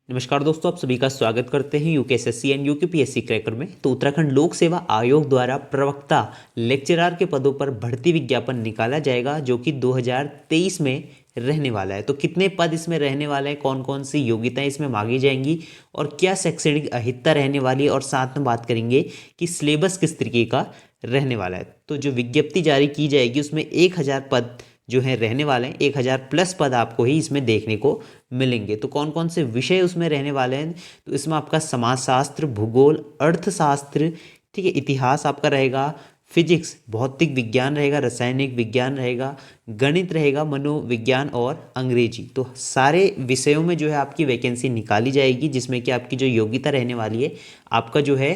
नमस्कार दोस्तों, आप सभी का स्वागत करते हैं यूकेएसएससी एंड यूकेपीएससी क्रैकर में। तो उत्तराखंड लोक सेवा आयोग द्वारा प्रवक्ता लेक्चरर के पदों पर भर्ती विज्ञापन निकाला जाएगा जो कि 2023 में रहने वाला है। तो कितने पद इसमें रहने वाले हैं, कौन कौन सी योग्यताएं इसमें मांगी जाएंगी और क्या शैक्षणिक अहिता रहने वाली है, और साथ में बात करेंगे कि सिलेबस किस तरीके का रहने वाला है। तो जो विज्ञप्ति जारी की जाएगी उसमें 1000 पद जो है रहने वाले हैं। 1000 प्लस पद आपको ही इसमें देखने को मिलेंगे। तो कौन कौन से विषय उसमें रहने वाले हैं, तो इसमें आपका समाजशास्त्र, भूगोल, अर्थशास्त्र, ठीक है, इतिहास आपका रहेगा, फिजिक्स, भौतिक विज्ञान रहेगा, रासायनिक विज्ञान रहेगा, गणित रहेगा, मनोविज्ञान और अंग्रेजी। तो सारे विषयों में जो है आपकी वैकेंसी निकाली जाएगी, जिसमें कि आपकी जो योग्यता रहने वाली है, आपका जो है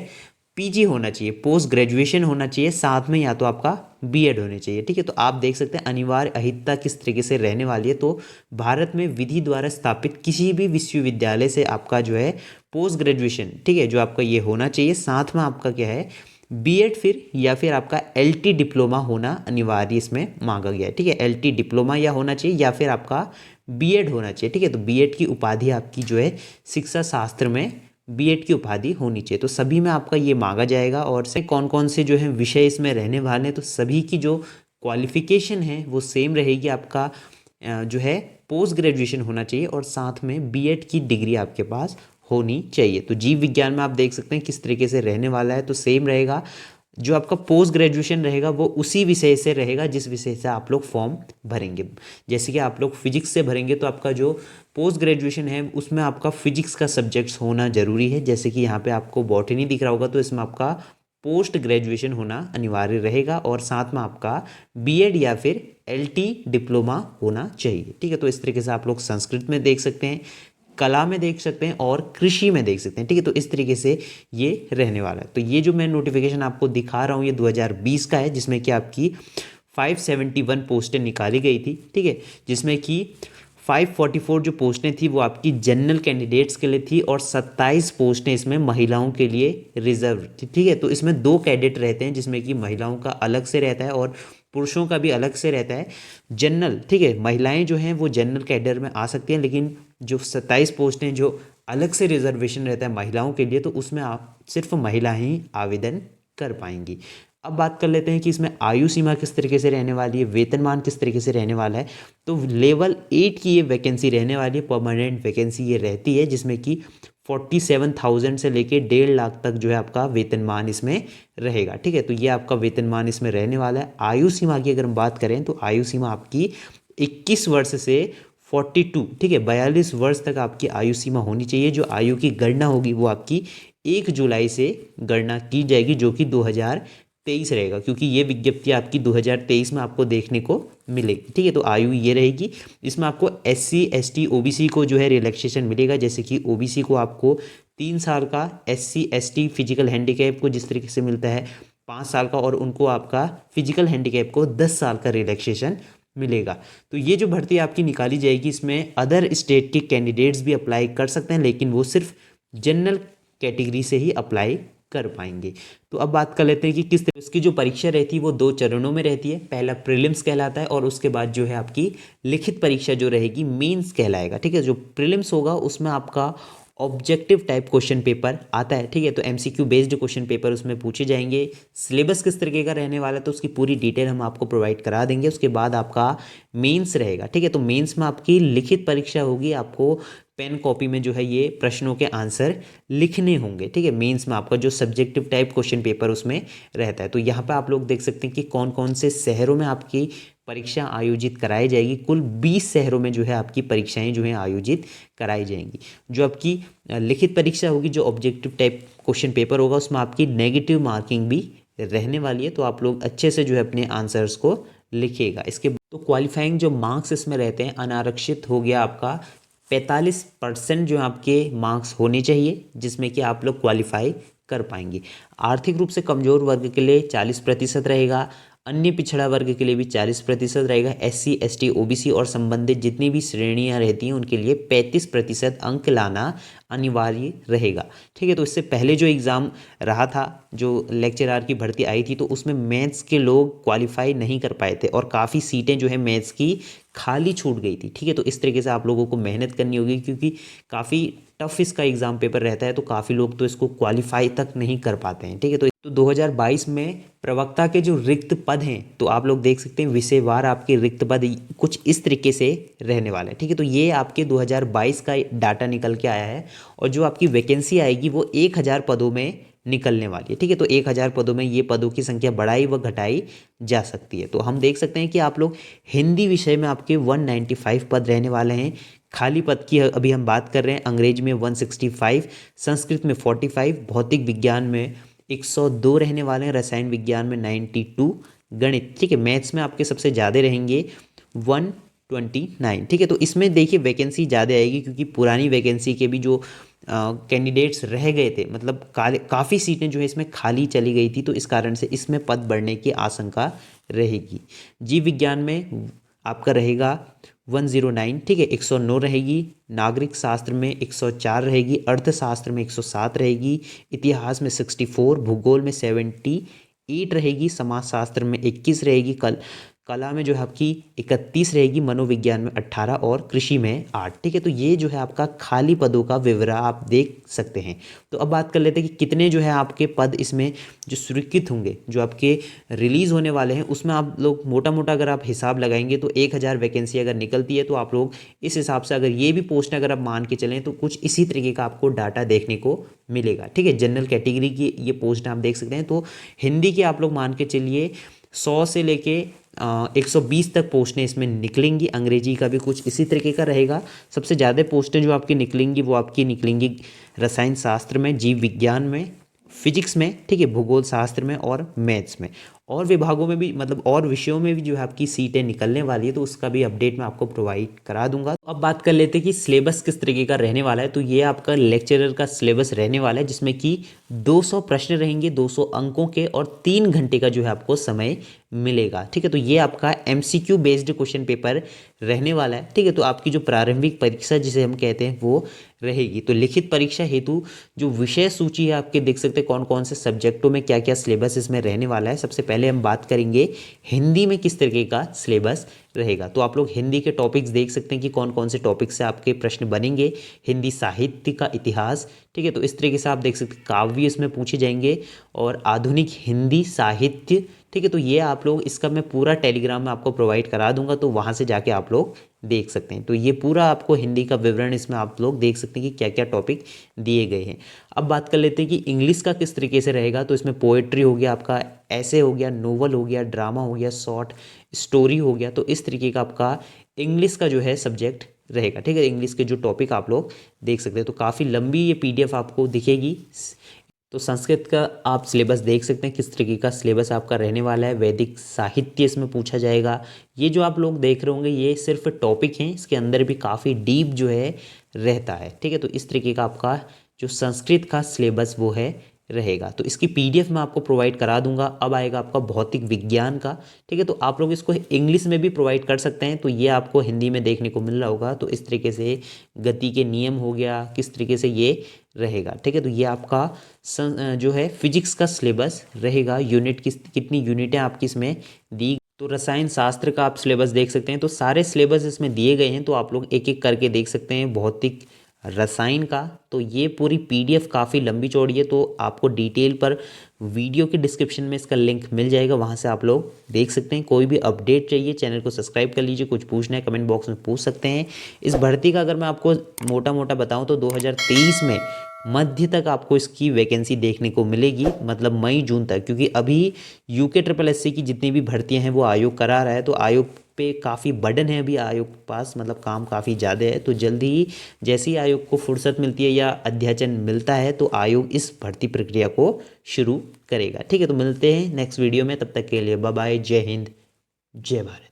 पीजी होना चाहिए, पोस्ट ग्रेजुएशन होना चाहिए, साथ में या तो आपका बीएड होने चाहिए। ठीक है, तो आप देख सकते हैं अनिवार्य अहिता किस तरीके से रहने वाली है। तो भारत में विधि द्वारा स्थापित किसी भी विश्वविद्यालय से आपका जो है पोस्ट ग्रेजुएशन, ठीक है, जो आपका ये होना चाहिए, साथ में आपका क्या है बीएड फिर या फिर आपका एलटी डिप्लोमा होना अनिवार्य इसमें मांगा गया है। ठीक है, एलटी डिप्लोमा या होना चाहिए या फिर आपका बीएड होना चाहिए। ठीक है, तो बीएड की उपाधि आपकी जो है शिक्षा शास्त्र में बीएड की उपाधि होनी चाहिए। तो सभी में आपका ये मांगा जाएगा। और से कौन कौन से जो है विषय इसमें रहने वाले हैं, तो सभी की जो क्वालिफिकेशन है वो सेम रहेगी। आपका जो है पोस्ट ग्रेजुएशन होना चाहिए और साथ में बीएड की डिग्री आपके पास होनी चाहिए। तो जीव विज्ञान में आप देख सकते हैं किस तरीके से रहने वाला है। तो सेम रहेगा, जो आपका पोस्ट ग्रेजुएशन रहेगा वो उसी विषय से रहेगा जिस विषय से आप लोग फॉर्म भरेंगे। जैसे कि आप लोग फिजिक्स से भरेंगे तो आपका जो पोस्ट ग्रेजुएशन है उसमें आपका फिजिक्स का सब्जेक्ट्स होना जरूरी है। जैसे कि यहाँ पे आपको बॉटनी दिख रहा होगा, तो इसमें आपका पोस्ट ग्रेजुएशन होना अनिवार्य रहेगा और साथ में आपका बीएड या फिर एलटी डिप्लोमा होना चाहिए। ठीक है, तो इस तरीके से आप लोग संस्कृत में देख सकते हैं, कला में देख सकते हैं और कृषि में देख सकते हैं। ठीक है, तो इस तरीके से ये रहने वाला है। तो ये जो मैं नोटिफिकेशन आपको दिखा रहा हूँ ये 2020 का है, जिसमें कि आपकी 571 पोस्टें निकाली गई थी। ठीक है, जिसमें कि 544 जो पोस्टें थी वो आपकी जनरल कैंडिडेट्स के लिए थी और 27 पोस्टें इसमें महिलाओं के लिए रिजर्व थी। ठीक है, तो इसमें 2 कैडेट रहते हैं, जिसमें कि महिलाओं का अलग से रहता है और पुरुषों का भी अलग से रहता है जनरल। ठीक है, महिलाएं जो हैं वो जनरल कैडर में आ सकती हैं, लेकिन जो 27 पोस्ट हैं जो अलग से रिजर्वेशन रहता है महिलाओं के लिए, तो उसमें आप सिर्फ महिला ही आवेदन कर पाएंगी। अब बात कर लेते हैं कि इसमें आयु सीमा किस तरीके से रहने वाली है, वेतनमान किस तरीके से रहने वाला है। तो लेवल 8 की ये वैकेंसी रहने वाली है, परमानेंट वैकेंसी ये रहती है, जिसमें कि 47,000 से लेके 1.5 लाख तक जो है आपका वेतनमान इसमें रहेगा। ठीक है, तो ये आपका वेतनमान इसमें रहने वाला है। आयु सीमा की अगर हम बात करें तो आयु सीमा आपकी 21 वर्ष से 42, ठीक है, 42 वर्ष तक आपकी आयु सीमा होनी चाहिए। जो आयु की गणना होगी वो आपकी 1 जुलाई से गणना की जाएगी, जो कि 2023 रहेगा, क्योंकि ये विज्ञप्ति आपकी 2023 में आपको देखने को मिलेगी। ठीक है, तो आयु ये रहेगी। इसमें आपको SC ST OBC को जो है रिलैक्सेशन मिलेगा। जैसे कि OBC को आपको 3 साल का, SC ST फिजिकल हैंडीकैप को जिस तरीके से मिलता है 5 साल का, और उनको आपका फिजिकल हैंडीकैप को 10 साल का रिलैक्सेशन मिलेगा। तो ये जो भर्ती आपकी निकाली जाएगी इसमें अदर स्टेट के कैंडिडेट्स भी अप्लाई कर सकते हैं, लेकिन वो सिर्फ जनरल कैटेगरी से ही अप्लाई कर पाएंगे। तो अब बात कर लेते हैं कि किस तरह इसकी जो परीक्षा रहती है वो 2 चरणों में रहती है। पहला प्रीलिम्स कहलाता है और उसके बाद जो है आपकी लिखित परीक्षा जो रहेगी मेंस कहलाएगा। ठीक है, जो प्रीलिम्स होगा उसमें आपका ऑब्जेक्टिव टाइप क्वेश्चन पेपर आता है। ठीक है, तो MCQ बेस्ड क्वेश्चन पेपर उसमें पूछे जाएंगे। सिलेबस किस तरीके का रहने वाला है तो उसकी पूरी डिटेल हम आपको प्रोवाइड करा देंगे। उसके बाद आपका मेंस रहेगा। ठीक है, तो मेंस में आपकी लिखित परीक्षा होगी। आपको पेन कॉपी में जो है ये प्रश्नों के आंसर लिखने होंगे। ठीक है, मेंस में आपका जो सब्जेक्टिव टाइप क्वेश्चन पेपर उसमें रहता है। तो यहाँ पे आप लोग देख सकते हैं कि कौन कौन से शहरों में आपकी परीक्षा आयोजित कराई जाएगी। कुल 20 शहरों में जो है आपकी परीक्षाएं जो है आयोजित कराई जाएंगी। जो आपकी लिखित परीक्षा होगी, जो ऑब्जेक्टिव टाइप क्वेश्चन पेपर होगा, उसमें आपकी नेगेटिव मार्किंग भी रहने वाली है। तो आप लोग अच्छे से जो है अपने आंसर्स को लिखिएगा। इसके तो क्वालिफाइंग जो मार्क्स इसमें रहते हैं, अनारक्षित हो गया आपका 45% जो आपके मार्क्स होने चाहिए, जिसमें कि आप लोग क्वालिफाई कर पाएंगे। आर्थिक रूप से कमजोर वर्ग के लिए 40% रहेगा, अन्य पिछड़ा वर्ग के लिए भी 40% रहेगा, SC ST OBC और संबंधित जितनी भी श्रेणियां रहती हैं उनके लिए 35% अंक लाना अनिवार्य रहेगा। ठीक है, तो इससे पहले जो एग्ज़ाम रहा था, जो लेक्चरर की भर्ती आई थी, तो उसमें मैथ्स के लोग क्वालिफाई नहीं कर पाए थे और काफ़ी सीटें जो है मैथ्स की खाली छूट गई थी। ठीक है, तो इस तरीके से आप लोगों को मेहनत करनी होगी, क्योंकि काफ़ी टफ इसका एग्जाम पेपर रहता है, तो काफ़ी लोग तो इसको क्वालिफाई तक नहीं कर पाते हैं। ठीक है, तो 2022 में प्रवक्ता के जो रिक्त पद हैं, तो आप लोग देख सकते हैं विषयवार आपके रिक्त पद कुछ इस तरीके से रहने वाले हैं। ठीक है, तो ये आपके 2022 का डाटा निकल के आया है, और जो आपकी वैकेंसी आएगी वो 1000 पदों में निकलने वाली है। ठीक है, तो 1000 पदों में ये पदों की संख्या बढ़ाई व घटाई जा सकती है। तो हम देख सकते हैं कि आप लोग हिंदी विषय में आपके 195 पद रहने वाले हैं। खाली पद की अभी हम बात कर रहे हैं, अंग्रेजी में 165, संस्कृत में 45, भौतिक विज्ञान में 102 रहने वाले हैं, रसायन विज्ञान में 92, गणित, ठीक है, मैथ्स में आपके सबसे ज़्यादा रहेंगे 129। ठीक है, तो इसमें देखिए वैकेंसी ज़्यादा आएगी, क्योंकि पुरानी वैकेंसी के भी जो कैंडिडेट्स रह गए थे, मतलब काफ़ी सीटें जो है इसमें खाली चली गई थी, तो इस कारण से इसमें पद बढ़ने की आशंका रहेगी। जीव विज्ञान में आपका रहेगा 109, ठीक है, 109 रहेगी। नागरिक शास्त्र में 104 रहेगी, अर्थशास्त्र में 107 रहेगी, इतिहास में 64, भूगोल में 78 रहेगी, समाजशास्त्र में 21 रहेगी, कला में जो है आपकी 31 रहेगी, मनोविज्ञान में 18 और कृषि में 8। ठीक है, तो ये जो है आपका खाली पदों का विवरण आप देख सकते हैं। तो अब बात कर लेते हैं कि कितने जो है आपके पद इसमें जो स्वीकृत होंगे, जो आपके रिलीज़ होने वाले हैं, उसमें आप लोग मोटा मोटा अगर आप हिसाब लगाएंगे तो 1000 वैकेंसी अगर निकलती है, तो आप लोग इस हिसाब से अगर ये भी पोस्ट अगर आप मान के चलें तो कुछ इसी तरीके का आपको डाटा देखने को मिलेगा। ठीक है, जनरल कैटेगरी की ये पोस्ट आप देख सकते हैं। तो हिंदी के आप लोग मान के चलिए 100 से लेके 120 तक पोस्टें इसमें निकलेंगी। अंग्रेजी का भी कुछ इसी तरीके का रहेगा। सबसे ज़्यादा पोस्टें जो आपकी निकलेंगी वो आपकी निकलेंगी रसायन शास्त्र में, जीव विज्ञान में, फिजिक्स में, ठीक है, भूगोल शास्त्र में और मैथ्स में। और विभागों में भी, मतलब और विषयों में भी जो है आपकी सीटें निकलने वाली है, तो उसका भी अपडेट मैं आपको प्रोवाइड करा दूंगा। तो अब बात कर लेते हैं कि सिलेबस किस तरीके का रहने वाला है। तो ये आपका लेक्चरर का सिलेबस रहने वाला है, जिसमें कि 200 प्रश्न रहेंगे, 200 अंकों के, और 3 घंटे का जो है आपको समय मिलेगा। ठीक है, तो ये आपका MCQ बेस्ड क्वेश्चन पेपर रहने वाला है। ठीक है, तो आपकी जो प्रारंभिक परीक्षा जिसे हम कहते हैं वो रहेगी। तो लिखित परीक्षा हेतु जो विषय सूची है आपके देख सकते हैं कौन कौन से सब्जेक्टों में क्या क्या सिलेबस इसमें रहने वाला है। सबसे पहले हम बात करेंगे हिंदी में किस तरीके का सिलेबस रहेगा। तो आप लोग हिंदी के टॉपिक्स देख सकते हैं कि कौन कौन से टॉपिक से आपके प्रश्न बनेंगे। हिंदी साहित्य का इतिहास, ठीक है, तो इस तरीके से आप देख सकते हैं काव्य इसमें पूछे जाएंगे, और आधुनिक हिंदी साहित्य, ठीक है, तो ये आप लोग इसका मैं पूरा टेलीग्राम में आपको प्रोवाइड करा दूंगा, तो वहाँ से जाके आप लोग देख सकते हैं। तो ये पूरा आपको हिंदी का विवरण इसमें आप लोग देख सकते हैं कि क्या क्या टॉपिक दिए गए हैं। अब बात कर लेते हैं कि इंग्लिश का किस तरीके से रहेगा। तो इसमें पोएट्री हो गया, आपका ऐसे हो गया, नोवेल हो गया, ड्रामा हो गया, शॉर्ट स्टोरी हो गया। तो इस तरीके का आपका इंग्लिश का जो है सब्जेक्ट रहेगा। ठीक है, इंग्लिश के जो टॉपिक आप लोग देख सकते हैं। तो काफ़ी लंबी ये PDF आपको दिखेगी। तो संस्कृत का आप सिलेबस देख सकते हैं किस तरीके का सिलेबस आपका रहने वाला है। वैदिक साहित्य इसमें पूछा जाएगा। ये जो आप लोग देख रहे होंगे ये सिर्फ टॉपिक हैं, इसके अंदर भी काफ़ी डीप जो है रहता है। ठीक है, तो इस तरीके का आपका जो संस्कृत का सिलेबस वो है रहेगा। तो इसकी PDF मैं आपको प्रोवाइड करा दूंगा। अब आएगा आपका भौतिक विज्ञान का। ठीक है, तो आप लोग इसको इंग्लिश में भी प्रोवाइड कर सकते हैं, तो ये आपको हिंदी में देखने को मिल रहा होगा। तो इस तरीके से गति के नियम हो गया, किस तरीके से ये रहेगा। ठीक है, तो ये आपका जो है फिजिक्स का सिलेबस रहेगा। यूनिट कितनी यूनिटें आपकी इसमें दी। तो रसायन शास्त्र का आप सिलेबस देख सकते हैं। तो सारे सिलेबस इसमें दिए गए हैं, तो आप लोग एक एक करके देख सकते हैं। भौतिक रसायन का तो ये पूरी PDF काफ़ी लंबी चौड़ी है, तो आपको डिटेल पर वीडियो के डिस्क्रिप्शन में इसका लिंक मिल जाएगा, वहाँ से आप लोग देख सकते हैं। कोई भी अपडेट चाहिए चैनल को सब्सक्राइब कर लीजिए। कुछ पूछना है कमेंट बॉक्स में पूछ सकते हैं। इस भर्ती का अगर मैं आपको मोटा मोटा बताऊँ तो 2023 में मध्य तक आपको इसकी वैकेंसी देखने को मिलेगी, मतलब मई जून तक, क्योंकि अभी UKSSC की जितनी भी भर्तियां हैं वो आयोग करा रहा है। तो आयोग पे काफ़ी बर्डन है अभी आयोग के पास, मतलब काम काफ़ी ज़्यादा है। तो जल्दी ही जैसे ही आयोग को फुर्सत मिलती है या अध्याचन मिलता है तो आयोग इस भर्ती प्रक्रिया को शुरू करेगा। ठीक है, तो मिलते हैं नेक्स्ट वीडियो में, तब तक के लिए बाय बाय। जय हिंद, जय भारत।